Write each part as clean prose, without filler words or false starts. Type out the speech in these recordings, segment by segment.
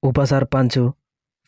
ఉప సర్పంచ్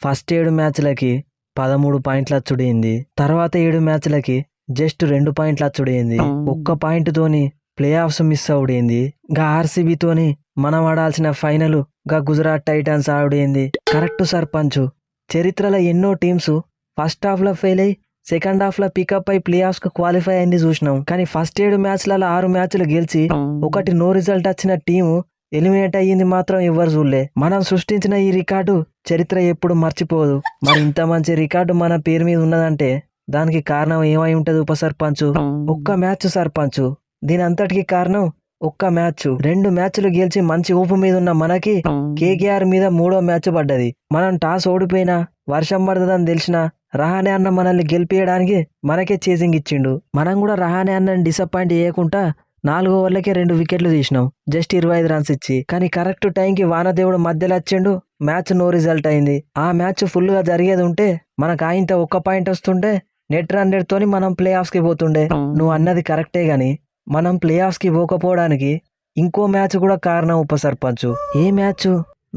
ఫస్ట్ 7 మ్యాచ్లకి 13 పాయింట్లు అచ్చుడైంది. తర్వాత 7 మ్యాచ్లకి జస్ట్ 2 పాయింట్లు అచ్చుడైంది. ఒక్క పాయింట్తోని ప్లే ఆఫ్స్ మిస్ అవుడైంది. గా ఆర్సీబీతోని మనం ఆడాల్సిన ఫైనల్ గా గుజరాత్ టైటన్స్ ఆడుడైంది. కరెక్ట్ సర్పంచ్. చరిత్రలో ఎన్నో టీమ్స్ ఫస్ట్ హాఫ్ లో ఫెయిల్ అయ్యి సెకండ్ హాఫ్ లో పికప్ అయి ప్లే ఆఫ్స్ కు క్వాలిఫై అయింది చూసినాం. కానీ ఫస్ట్ 7 మ్యాచ్లలో 6 మ్యాచ్లు గెలిచి ఒకటి నో రిజల్ట్ వచ్చిన టీము ఎలిమినేట్ అయ్యింది మాత్రం ఎవ్వరు చూడలే. మనం సృష్టించిన ఈ రికార్డు చరిత్ర ఎప్పుడు మర్చిపోదు. మరి ఇంత మంచి రికార్డు మన పేరు మీద ఉన్నదంటే దానికి కారణం ఏమై ఉంటది ఉప సర్పంచ్? ఒక్క మ్యాచ్ సర్పంచ్. దీని అంతటికి కారణం ఒక్క మ్యాచ్. 2 మ్యాచ్లు గెలిచి మంచి ఊపు మీద ఉన్న మనకి కేకేఆర్ మీద 3వ మ్యాచ్ పడ్డది. మనం టాస్ ఓడిపోయినా వర్షం పడుతుందని తెలిసినా రహానే అన్న మనల్ని గెలిపియడానికి మనకే చేసింగ్ ఇచ్చిండు. మనం కూడా రహానే అన్నని డిసప్పాయింట్ చేయకుండా 4 ఓవర్లకే 2 వికెట్లు తీసినాం జస్ట్ 25 రన్స్ ఇచ్చి. కానీ కరెక్ట్ టైంకి వానదేవుడు మధ్యలో వచ్చిండు. మ్యాచ్ నో రిజల్ట్ అయింది. ఆ మ్యాచ్ ఫుల్ గా జరిగేది ఉంటే మనకు ఆయంత ఒక్క పాయింట్ వస్తుంటే నెట్ రన్ రేట్ తోని మనం ప్లే ఆఫ్స్ కి పోతుండే. నువ్వు అన్నది కరెక్టే గాని మనం ప్లే ఆఫ్స్ కి పోకపోవడానికి ఇంకో మ్యాచ్ కూడా కారణం ఉప సర్పంచ్. ఏ మ్యాచ్?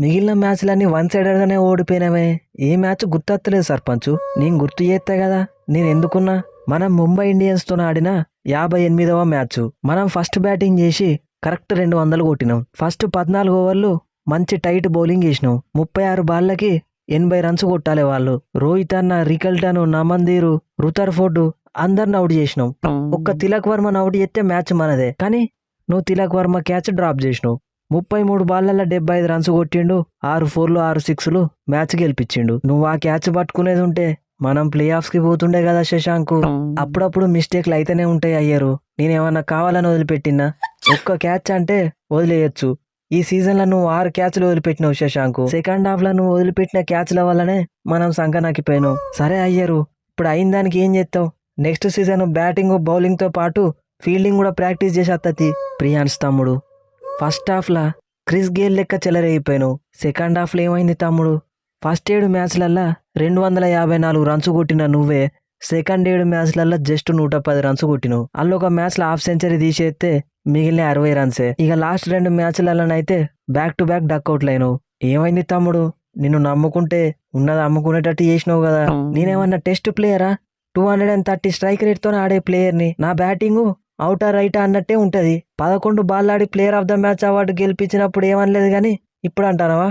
మిగిలిన మ్యాచ్లన్నీ 1 సైడెడ్ గానే ఓడిపోయినవే. ఏ మ్యాచ్ గుర్తొత్తలేదు సర్పంచ్. నేను గుర్తు చేస్తా కదా నేను ఎందుకున్నా. మనం ముంబై ఇండియన్స్ తో ఆడిన 58వ మ్యాచ్. మనం ఫస్ట్ బ్యాటింగ్ చేసి కరెక్ట్ 200 కొట్టినాం. ఫస్ట్ 14 ఓవర్లు మంచి టైట్ బౌలింగ్ చేసినాం. 36 బాళ్ళకి 80 రన్స్ కొట్టాలి వాళ్ళు. రోహిత్ అన్న, రికల్టన్, నమందీరు, రుతర్ఫోర్డ్ అందరిని అవుట్ చేసినాం. ఒక్క తిలక్ వర్మను అవుట్ చేస్తే మ్యాచ్ మనదే. కానీ నువ్వు తిలక్ వర్మ క్యాచ్ డ్రాప్ చేసినావు. 33 బాళ్ళల్లో 75 రన్స్ కొట్టిండు. 6 4లు 6 6లు మ్యాచ్ గెలిపించిండు. నువ్వు ఆ క్యాచ్ పట్టుకునేది ఉంటే మనం ప్లే ఆఫ్స్ కి పోతుండే కదా శశాంక్. అప్పుడప్పుడు మిస్టేక్లు అయితేనే ఉంటాయి అయ్యారు. నేనేమన్నా కావాలని వదిలిపెట్టినా? ఒక్క క్యాచ్ అంటే వదిలేయచ్చు. ఈ సీజన్ లో నువ్వు 6 క్యాచ్లు వదిలిపెట్టినావు శశాంక్. సెకండ్ హాఫ్ లో నువ్వు వదిలిపెట్టిన క్యాచ్ల వల్లనే మనం సంకనాకిపోయినావు. సరే అయ్యారు, ఇప్పుడు అయిన దానికి ఏం చేస్తావు? నెక్స్ట్ సీజన్ బ్యాటింగ్ బౌలింగ్ తో పాటు ఫీల్డింగ్ కూడా ప్రాక్టీస్ చేసి అత్తది. ప్రియాన్స్ తమ్ముడు, ఫస్ట్ హాఫ్ లా క్రిస్ గేల్ లెక్క చెలరైపోయినావు. సెకండ్ హాఫ్ లో ఏమైంది తమ్ముడు? ఫస్ట్ 7 మ్యాచ్లల్లా 254 రన్స్ కొట్టిన నువ్వే సెకండ్ 7 మ్యాచ్లల్లా జస్ట్ 110 రన్స్ కొట్టినావు. అల్ల ఒక మ్యాచ్ లో హాఫ్ సెంచరీ తీసేస్తే మిగిలిన 60 రన్సే. ఇక లాస్ట్ 2 మ్యాచ్లలోనైతే బ్యాక్ టు బ్యాక్ డక్అవుట్లు అయినావు. ఏమైంది తమ్ముడు? నిన్ను నమ్ముకుంటే ఉన్నది అమ్ముకునేటట్టు చేసినావు కదా. నేనేమన్నా టెస్ట్ ప్లేయరా? 230 స్ట్రైక్ రేట్ తో ఆడే ప్లేయర్ని. నా బ్యాటింగ్ అవుటా రైటా అన్నట్టే ఉంటది. 11 బాల్ ఆడి player of the match award గెలిపించినప్పుడు ఏమనలేదు గాని ఇప్పుడు అంటానవా?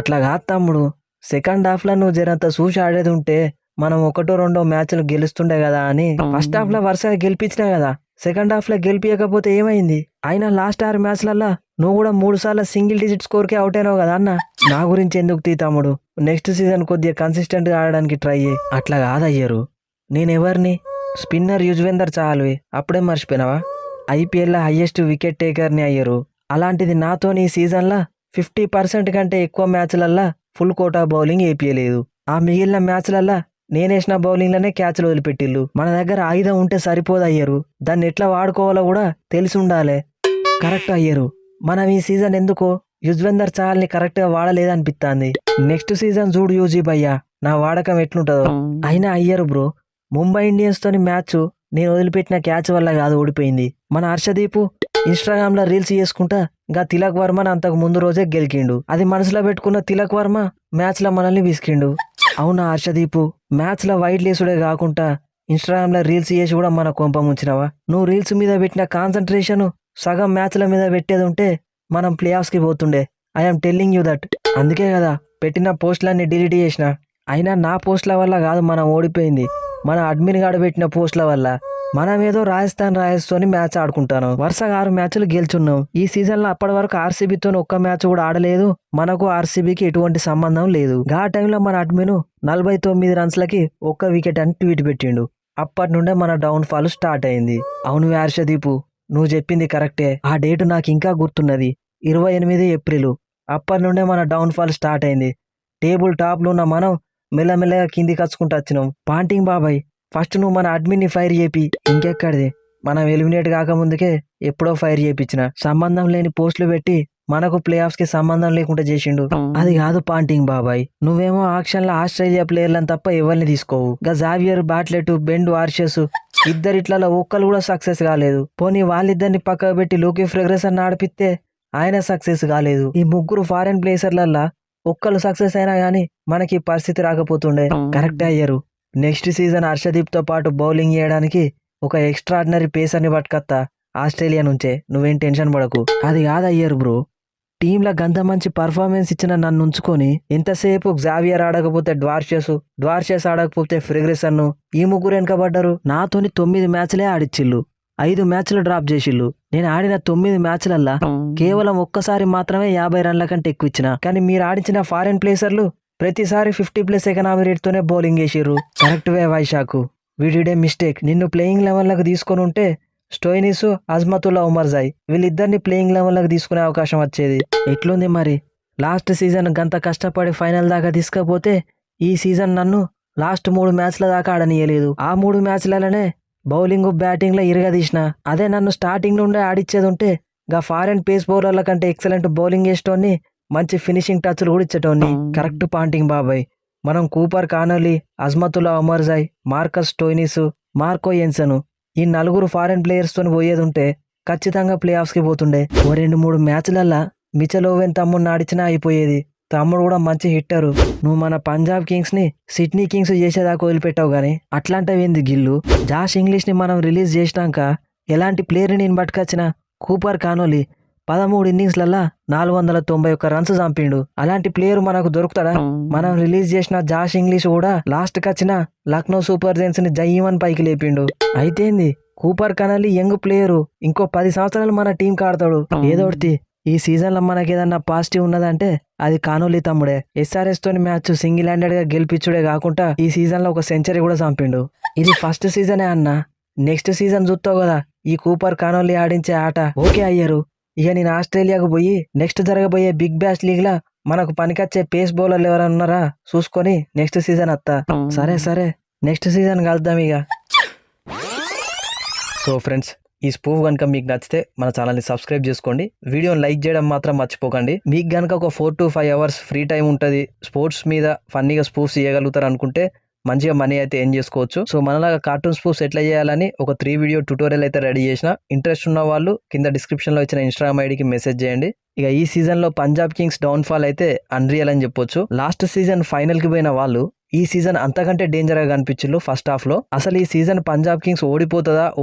అట్లా కాదు తమ్ముడు. సెకండ్ హాఫ్ లో నువ్వు జరంత చూసి ఆడేది ఉంటే మనం 1-2 మ్యాచ్లు గెలుస్తుండే కదా అని ఫస్ట్ హాఫ్ లో వరుసగా గెలిపించినా కదా. సెకండ్ హాఫ్ లో గెలిపించకపోతే ఏమైంది? అయినా లాస్ట్ 6 మ్యాచ్లల్లా నువ్వు కూడా 3 సార్లు సింగిల్ డిజిట్ స్కోర్ కే అవుట్ అయినావు కదా అన్న. నా గురించి ఎందుకు తీ తమ్ముడు. నెక్స్ట్ సీజన్ కొద్దిగా కన్సిస్టెంట్ గా ఆడడానికి ట్రై చేయి. అట్లా కాదయ్యారు. నేనెవరిని? స్పిన్నర్ యుజ్వేందర్ చాహల్వి. అప్పుడే మర్చిపోయినావా? ఐపీఎల్ లో హైయెస్ట్ వికెట్ టేకర్ని అయ్యారు. అలాంటిది నాతోని ఈ సీజన్లో 50% కంటే ఎక్కువ మ్యాచ్లల్లా ఫుల్ కోటా బౌలింగ్ ఏపీయలేదు. ఆ మిగిలిన మ్యాచ్లల్లా నేనేసిన బౌలింగ్లనే క్యాచ్లు వదిలిపెట్టిల్లు. మన దగ్గర ఆయుధం ఉంటే సరిపోదు అయ్యారు. దాన్ని ఎట్లా వాడుకోవాలో కూడా తెలిసి ఉండాలి. కరెక్ట్ అయ్యారు. మనం ఈ సీజన్ ఎందుకో యుజ్వేందర్ చాహల్ని కరెక్ట్ గా వాడలేదనిపిస్తాంది. నెక్స్ట్ సీజన్ చూడు యూజీ భయ్యా నా వాడకం ఎట్లుంటుందో. అయినా అయ్యారు బ్రో, ముంబై ఇండియన్స్ తోని మ్యాచ్ నేను వదిలిపెట్టిన క్యాచ్ వల్ల కాదు ఓడిపోయింది. మన హర్షదీప్ ఇన్స్టాగ్రామ్ లో రీల్స్ చేసుకుంటా గా తిలక్ వర్మని అంతకు ముందు రోజే గెలికిండు. అది మనసులో పెట్టుకున్న తిలక్ వర్మ మ్యాచ్ లో మనల్ని విసికిండు. అవునా హర్షదీప్, మ్యాచ్ లో వైట్ లేసుడే కాకుండా ఇన్స్టాగ్రామ్ లో రీల్స్ చేసి కూడా మన కొంప ముంచినవా? నువ్వు రీల్స్ మీద పెట్టిన కాన్సన్ట్రేషన్ సగం మ్యాచ్ల మీద పెట్టేది ఉంటే మనం ప్లే ఆఫ్స్ కి పోతుండే. I'm telling you that. అందుకే కదా పెట్టిన పోస్టులన్నీ డిలీట్ చేసిన. అయినా నా పోస్టుల వల్ల కాదు మనం ఓడిపోయింది, మన అడ్మిన్ గాడు పెట్టిన పోస్టుల వల్ల. మనం ఏదో రాజస్థాన్ రాయల్స్ తోని మ్యాచ్ ఆడుకుంటాను. వరుసగా 6 మ్యాచ్లు గెలుచున్నాం. ఈ సీజన్ లో అప్పటి వరకు ఆర్సీబీతో ఒక్క మ్యాచ్ కూడా ఆడలేదు. మనకు ఆర్సీబీకి ఎటువంటి సంబంధం లేదు. గా టైంలో మన అడ్మిన్ 49 రన్స్లకి ఒక్క వికెట్ అని ట్వీట్ పెట్టిండు. అప్పటి నుండే మన డౌన్ ఫాల్ స్టార్ట్ అయింది. అవును హర్షదీప్, నువ్వు చెప్పింది కరెక్టే. ఆ డేటు నాకు ఇంకా గుర్తున్నది, 28 ఏప్రిల్. అప్పటి నుండే మన డౌన్ ఫాల్ స్టార్ట్ అయింది. టేబుల్ టాప్ లో ఉన్న మనం మెల్లమెల్లగా కింది కచ్చుకుంటూ వచ్చినాం. పాంటింగ్ బాబాయ్, ఫస్ట్ నువ్వు మన అడ్మిన్ ని ఫైర్ చేపి. ఇంకెక్కడిది, మనం ఎలిమినేట్ కాకముందుకే ఎప్పుడో ఫైర్ చేయించిన. సంబంధం లేని పోస్టులు పెట్టి మనకు ప్లే ఆఫ్స్ కి సంబంధం లేకుండా చేసిండు. అది కాదు పాంటింగ్ బాబాయ్, నువ్వేమో ఆక్షన్ లో ఆస్ట్రేలియా ప్లేయర్లను తప్ప ఎవరిని తీసుకోవు. గా జావియర్ బాట్లెట్, బెన్ వార్షెస్ ఇద్దరిట్లలో ఒక్కరు కూడా సక్సెస్ కాలేదు. పోనీ వాళ్ళిద్దరిని పక్కకు పెట్టి లూకీ ఫ్రెగ్రెసన్ ఆడిపిస్తే ఆయన సక్సెస్ కాలేదు. ఈ ముగ్గురు ఫారెన్ ప్లేసర్లల్లా ఒక్కళ్ళు సక్సెస్ అయినా గానీ మనకి ఈ పరిస్థితి రాకపోతుండే. కరెక్టే అయ్యారు. నెక్స్ట్ సీజన్ హర్షదీప్తో పాటు బౌలింగ్ చేయడానికి ఒక ఎక్స్ట్రాడినరీ పేసర్ని పట్టుకత్తా ఆస్ట్రేలియా నుంచే. నువ్వేం టెన్షన్ పడకు. అది కాదయ్యారు బ్రో, టీంలో గంత మంచి పర్ఫార్మెన్స్ ఇచ్చిన నన్ను ఉంచుకొని ఎంతసేపు జావియర్ ఆడకపోతే డ్వార్షెస్ ఆడకపోతే ఫ్రెగ్రెసన్, ఈ ముగ్గురు వెనకబడ్డారు. నాతోని 9 మ్యాచ్లే ఆడిచ్చిళ్ళు, 5 మ్యాచ్లు డ్రాప్ చేసిళ్ళు. నేను ఆడిన 9 మ్యాచ్లల్లా కేవలం ఒక్కసారి మాత్రమే 50 రన్ల కంటే ఎక్కువ ఇచ్చిన. కానీ మీరు ఆడించిన ఫారెన్ ప్లేసర్లు ప్రతిసారి 50+ ఎకనామీ రేట్తోనే బౌలింగ్ వేసిర్రు. కరెక్ట్ వే వైశాఖు, వీడిడే మిస్టేక్. నిన్ను ప్లేయింగ్ లెవెల్లోకి తీసుకొని ఉంటే స్టోయినిస్, అజ్మతుల్లా ఉమర్జాయ్ వీళ్ళిద్దరిని ప్లేయింగ్ లెవెల్లోకి తీసుకునే అవకాశం వచ్చేది. ఎట్లుంది మరి? లాస్ట్ సీజన్ గంత కష్టపడి ఫైనల్ దాకా తీసుకపోతే ఈ సీజన్ నన్ను లాస్ట్ 3 మ్యాచ్ల దాకా ఆడనీయలేదు. ఆ 3 మ్యాచ్లలోనే బౌలింగ్ బ్యాటింగ్లో ఇరగదీసిన. అదే నన్ను స్టార్టింగ్ నుండే ఆడిచ్చేది ఉంటే గా ఫారెన్ పేస్ బౌలర్ల కంటే ఎక్సలెంట్ బౌలింగ్ వేసేటోన్ని, మంచి ఫినిషింగ్ టచ్లు కూడా ఇచ్చేటోన్ని. కరెక్ట్ పాయింటింగ్ బాబాయ్. మనం Cooper Connolly, Azmatullah Omarzai, Marcus Stoinis, Marco Jansen ఈ 4 ఫారెన్ ప్లేయర్స్తో పోయేది ఉంటే ఖచ్చితంగా ప్లే ఆఫ్స్కి పోతుండే. ఓ 2-3 మ్యాచ్లల్లా మిచెల్ ఓవెన్ తమ్ముడిని ఆడిచినా అయిపోయేది. తమ్ముడు కూడా మంచి హిట్టరు. నువ్వు మన పంజాబ్ కింగ్స్ని సిడ్నీ కింగ్స్ చేసేదాకా వదిలిపెట్టావు కానీ అట్లాంటివేంది గిల్లు? జాష్ ఇంగ్లీష్ని మనం రిలీజ్ చేసినాక ఎలాంటి ప్లేయర్ని నేను పట్టుకొచ్చిన? Cooper కానోలీ 13 ఇన్నింగ్స్లల్లా 491 runs చంపిండు. అలాంటి ప్లేయర్ మనకు దొరుకుతాడా? మనం రిలీజ్ చేసిన జాష్ ఇంగ్లీష్ కూడా లాస్ట్కి వచ్చిన లక్నో సూపర్ జైంట్స్ని జయ్యమని పైకి లేపిండు. అయితేంది కూపర్ కానోలీ యంగ్ ప్లేయరు, ఇంకో 10 సంవత్సరాలు మన టీం ఆడతాడు. ఏదోటి ఈ సీజన్లో మనకి ఏదన్నా పాజిటివ్ ఉన్నదంటే అది కానోలీ తమ్ముడే. ఎస్ఆర్ఎస్ తోని మ్యాచ్ సింగిల్ హ్యాండెడ్ గా గెలిపించుడే కాకుండా ఈ సీజన్లో ఒక సెంచరీ కూడా చంపిండు. ఇది ఫస్ట్ సీజనే అన్న, నెక్స్ట్ సీజన్ చూస్తావు కదా ఈ కూపర్ కానోలీ ఆడించే ఆట. ఓకే అయ్యారు, ఇక నేను ఆస్ట్రేలియాకు పోయి నెక్స్ట్ జరగబోయే బిగ్ బ్యాష్ లీగ్లా మనకు పనికొచ్చే పేస్ బౌలర్లు ఎవరైనా ఉన్నారా చూసుకొని నెక్స్ట్ సీజన్ వస్తా. సరే నెక్స్ట్ సీజన్ కలుద్దాం ఇక. సో ఫ్రెండ్స్, ఈ స్పూఫ్ కనుక మీకు నచ్చితే మన ఛానల్ని సబ్స్క్రైబ్ చేసుకోండి. వీడియోని లైక్ చేయడం మాత్రం మర్చిపోకండి. మీకు కనుక ఒక 4 to 5 అవర్స్ ఫ్రీ టైం ఉంటుంది, స్పోర్ట్స్ మీద ఫన్నీగా స్పూఫ్స్ చేయగలుగుతారు అనుకుంటే మంచిగా మనీ అయితే ఏం చేసుకోవచ్చు. సో మనలాగా కార్టూన్ స్పూఫ్స్ ఎట్లా చేయాలని ఒక 3 వీడియో ట్యూటోరియల్ అయితే రెడీ చేసిన. ఇంట్రెస్ట్ ఉన్న వాళ్ళు కింద డిస్క్రిప్షన్లో ఇచ్చిన ఇన్స్టాగ్రామ్ ఐడికి మెసేజ్ చేయండి. ఇక ఈ సీజన్లో పంజాబ్ కింగ్స్ డౌన్ఫాల్ అయితే అన్రియల్ అని చెప్పొచ్చు. లాస్ట్ సీజన్ ఫైనల్కి పోయిన వాళ్ళు ఈ సీజన్ అంతకంటే డేంజర్ గా కనిపించిల్లు. ఫస్ట్ హాఫ్ లో అసలు ఈ సీజన్ పంజాబ్ కింగ్స్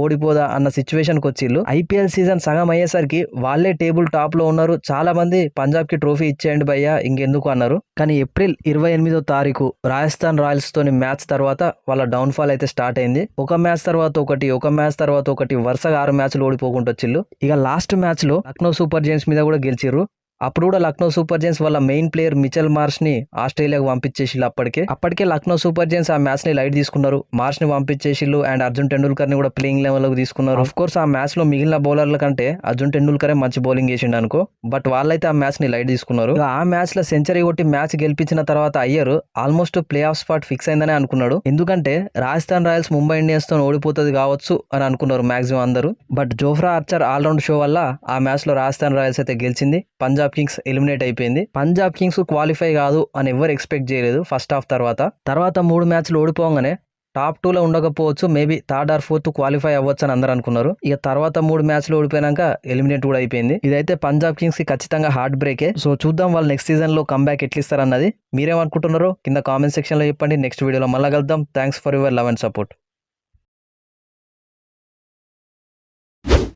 ఓడిపోదా అన్న సిచ్యువేషన్ కి వచ్చిల్లు. ఐపీఎల్ సీజన్ సగం అయ్యేసరికి వాళ్ళే టేబుల్ టాప్ లో ఉన్నారు. చాలా మంది పంజాబ్ కి ట్రోఫీ ఇచ్చేయండి భయ్యా ఇంకెందుకు అన్నారు. కానీ ఏప్రిల్ 28వ తారీఖు రాజస్థాన్ రాయల్స్ తోని మ్యాచ్ తర్వాత వాళ్ళ డౌన్ ఫాల్ అయితే స్టార్ట్ అయింది. ఒక మ్యాచ్ తర్వాత ఒకటి వరుసగా 6 మ్యాచ్లు ఓడిపోకుండా వచ్చిల్లు. ఇక లాస్ట్ మ్యాచ్ లో లక్నో సూపర్ జైంట్స్ మీద కూడా గెలిచిర్రు. అప్పుడు కూడా లక్నో సూపర్ జైంట్స్ వాళ్ళ మెయిన్ ప్లేయర్ మిచెల్ మార్ష్ ని ఆస్ట్రేలియాకు పంపించేసిల్లు. అప్పటికే లక్నో సూపర్ జైంట్స్ ఆ మ్యాచ్ ని లైట్ తీసుకున్నారు. మార్ష్ ని పంపించేసిల్లు అండ్ అర్జున్ టెండూల్కర్ ని కూడా ప్లేయింగ్ లెవెల్ లోకి తీసుకున్నారు. ఆఫ్ కోర్స్ ఆ మ్యాచ్ లో మిగిలిన బౌలర్ల కంటే అర్జున్ టెండూల్కరే మంచి బౌలింగ్ చేసిండు అనుకో, బట్ వాళ్ళైతే ఆ మ్యాచ్ ని లైట్ తీసుకున్నారు. ఆ మ్యాచ్ లో సెంచరీ కొట్టి మ్యాచ్ గెలిపించిన తర్వాత Iyer almost play of spot fix అయిందని అనుకున్నాడు. ఎందుకంటే రాజస్థాన్ రాయల్స్ ముంబై ఇండియన్స్ తో ఓడిపోతుంది కావచ్చు అని అనుకున్నారు మాక్సిమం అందరూ. But Jofra Archer all round show వల్ల ఆ మ్యాచ్ లో రాజస్థాన్ రాయల్స్ అయితే గెలిచింది. పంజాబ్ కింగ్స్ ఎలిమినేట్ అయిపోయింది. పంజాబ్ కింగ్స్ క్వాలిఫై కాదు అని ఎవరు ఎక్స్పెక్ట్ చేయలేదు ఫస్ట్ హాఫ్ తర్వాత 3 మ్యాచ్లు ఓడిపోగానే టాప్ 2లో ఉండకపోవచ్చు, maybe 3rd or 4th qualify అవ్వచ్చు అని అందరూ అనుకున్నారు. ఇక తర్వాత 3 మ్యాచ్లు ఓడిపోయినాక ఎలిమినేట్ కూడా అయిపోయింది. ఇదైతే పంజాబ్ కింగ్స్ కి ఖచ్చితంగా హార్ట్ బ్రేకే. సో చూద్దాం వాళ్ళు నెక్స్ట్ సీజన్ లో కంబ్యాక్ ఎట్లా ఇస్తారు అన్నది. మీరేమనుకుంటున్నారో కింద కామెంట్ సెక్షన్ లో చెప్పండి. నెక్స్ట్ వీడియోలో మళ్ళీ కలుద్దాం. Thanks for your love and support.